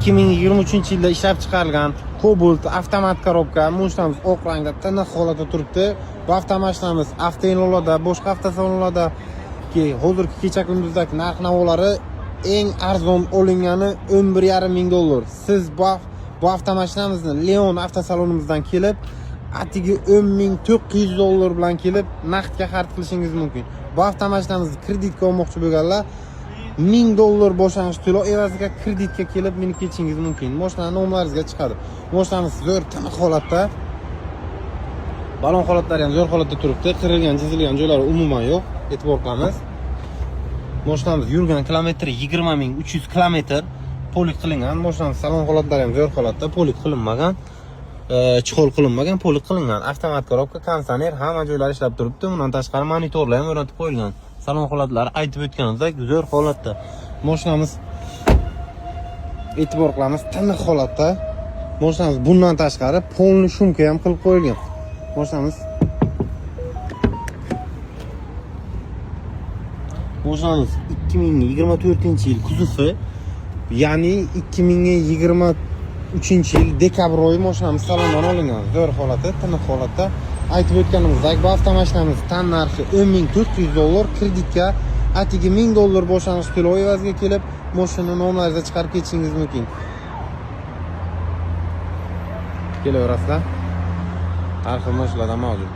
2023-yilda ishlab chiqarilgan Cobalt avtomat korobka. Mashinamiz oq rangda tiniq holatda turibdi. Bu avtomashinamiz avtoyo'llarda, boshqa avtosalonlarda hozirgi kecha kunduzdagi narx-navolari eng arzon olingani 11,5 ming dollar. Siz bu avtomashinamizni Leon avtosalonimizdan kelib, atigi 10,900 dollar bilan kelib naqdga xarid qilishingiz mumkin. Bu avtomashinamizni kreditga olmoqchi bo'lganlar 1000 dollar boshlang'ich to'lov evaziga kreditga kelib minib ketishingiz mumkin. Mashina nomlaringizga chiqadi. Mashinamiz zo'r tiniq holatda. Balon holatlari ham zo'r holatda turibdi. Qirilgan, chizilgan joylari umuman yo'q. E'tibor qilamiz. Mashinamiz yurgan kilometri 20,300 kilometr. Polik qilingan. Mashinamiz salon holatlari ham zo'r holatda, polik qilinmagan. Chihol qilinmagan, polik qilingan. Avtomat korobka, konditsioner hamma joylari ishlab turibdi. Bundan tashqari monitorlar ham o'rnatib qo'yilgan. Salon holatlari aytib o'tganimizdek zo'r holatda. Mashinamiz e'tibor qilamiz, tiniq holatda. Mashinamiz bundan tashqari polni shumka ham qilib qo'yilgan. Mashinamiz Mashinamiz 2024-yil kuzovi, ya'ni 2023-yil dekabr oyi mashinamiz salondan olingan. Zo'r holatda, tiniq holatda. Aytib o'tganimizdek, bu avtomashinamiz tan narxi 10,400 dollar, kreditga atigi 1000 dollar boshlang'ich to'lov evaziga kelib, mashina nomlaringizga chiqarib ketishingiz mumkin. Kelaverasizlar. Har xil mashinalar mavjud.